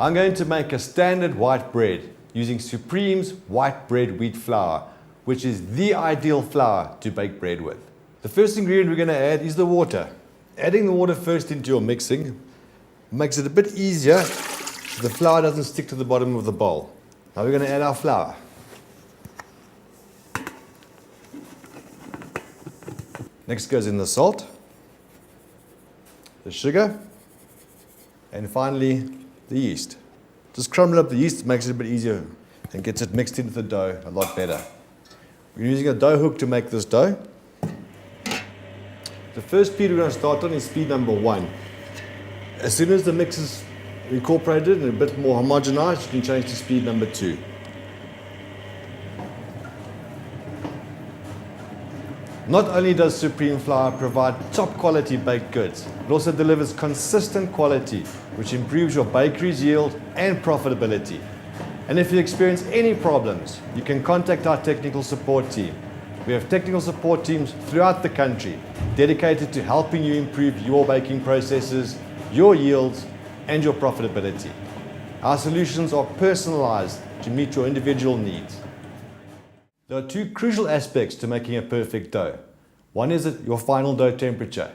I'm going to make a standard white bread using Supreme's white bread wheat flour, which is the ideal flour to bake bread with. The first ingredient we're going to add is the water. Adding the water first into your mixing makes it a bit easier so the flour doesn't stick to the bottom of the bowl. Now we're going to add our flour. Next goes in the salt, the sugar, and finally the yeast. Just crumble up the yeast, makes it a bit easier and gets it mixed into the dough a lot better. We're using a dough hook to make this dough. The first speed we're going to start on is speed number 1. As soon as the mix is incorporated and a bit more homogenized, you can change to speed number 2. Not only does Supreme Flour provide top quality baked goods, it also delivers consistent quality, which improves your bakery's yield and profitability. And if you experience any problems, you can contact our technical support team. We have technical support teams throughout the country dedicated to helping you improve your baking processes, your yields, and your profitability. Our solutions are personalized to meet your individual needs. There are 2 crucial aspects to making a perfect dough. One is your final dough temperature.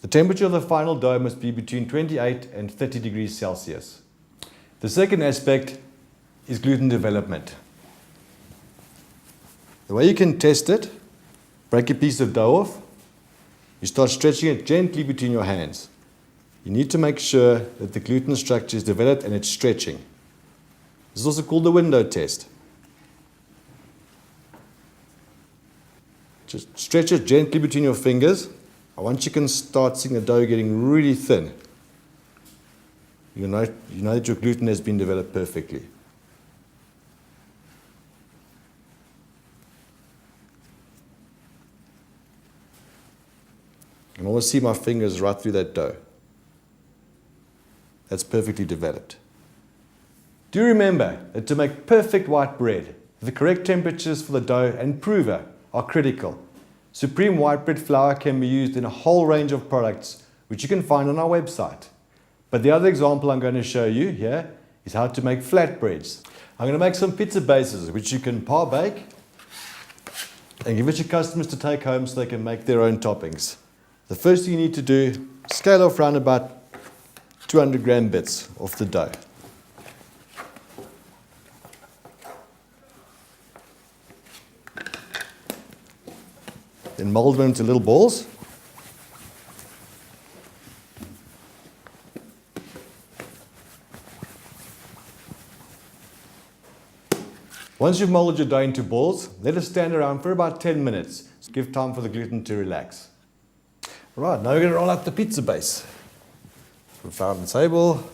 The temperature of the final dough must be between 28 and 30 degrees Celsius. The second aspect is gluten development. The way you can test it, break a piece of dough off, you start stretching it gently between your hands. You need to make sure that the gluten structure is developed and it's stretching. This is also called the window test. Just stretch it gently between your fingers. And once you can start seeing the dough getting really thin, you know that your gluten has been developed perfectly. You can always see my fingers right through that dough. That's perfectly developed. Do remember that to make perfect white bread, the correct temperatures for the dough and prover are critical. Supreme white bread flour can be used in a whole range of products, which you can find on our website. But the other example I'm going to show you here is how to make flatbreads. I'm going to make some pizza bases, which you can par bake and give it to customers to take home so they can make their own toppings. The first thing you need to do, scale off around about 200 gram bits off the dough. Then mold them into little balls. Once you've molded your dough into balls, let it stand around for about 10 minutes. Give time for the gluten to relax. Right, now we're going to roll out the pizza base. Put flour on the table.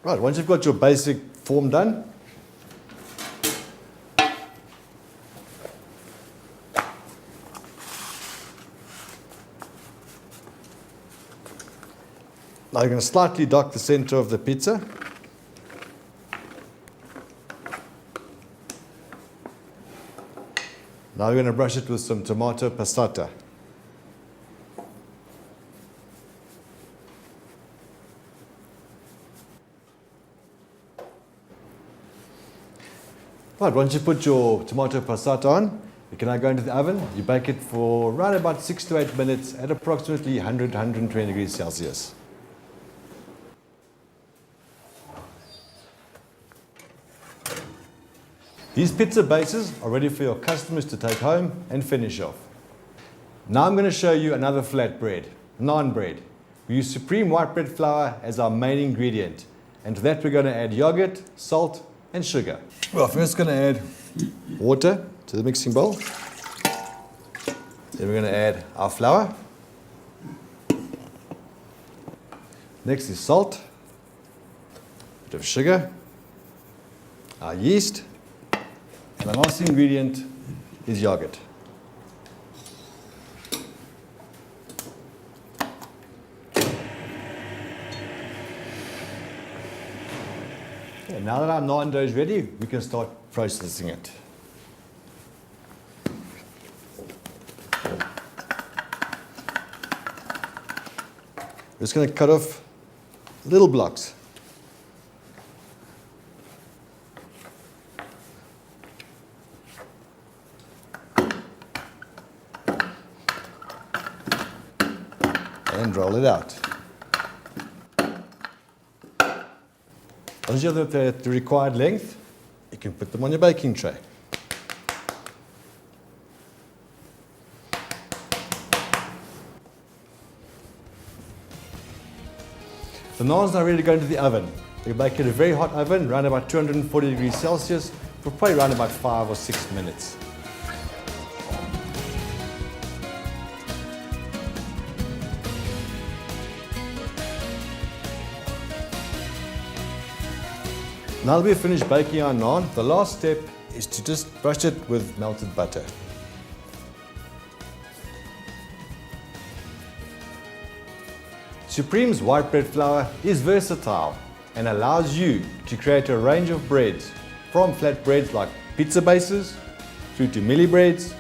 Right, once you've got your basic form done, now you're going to slightly dock the center of the pizza. Now we're going to brush it with some tomato passata. Right, once you put your tomato passata on, you can now go into the oven. You bake it for around about 6 to 8 minutes at approximately 100-120 degrees Celsius. These pizza bases are ready for your customers to take home and finish off. Now I'm going to show you another flatbread, naan bread. We use Supreme white bread flour as our main ingredient, and to that we're going to add yogurt, salt, and sugar. Well, first going to add water to the mixing bowl. Then we're going to add our flour. Next is salt, a bit of sugar, our yeast, and the last ingredient is yogurt. Okay, now that our naan dough is ready, we can start processing it. We're just going to cut off little blocks. And roll it out. Once you have the required length, you can put them on your baking tray. The naan's now ready to go into the oven. We bake it in a very hot oven, around about 240 degrees Celsius, for probably around about 5 or 6 minutes. Now that we've finished baking our naan, the last step is to just brush it with melted butter. Supreme's white bread flour is versatile and allows you to create a range of breads, from flat breads like pizza bases, through to milli breads,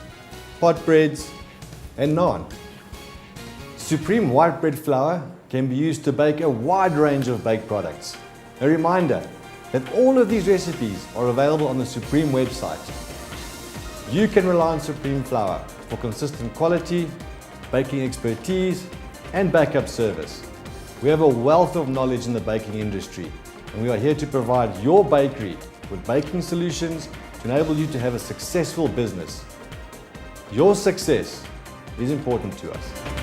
pot breads, and naan. Supreme white bread flour can be used to bake a wide range of baked products. A reminder that all of these recipes are available on the Supreme website. You can rely on Supreme flour for consistent quality, baking expertise, and backup service. We have a wealth of knowledge in the baking industry, and we are here to provide your bakery with baking solutions to enable you to have a successful business. Your success is important to us.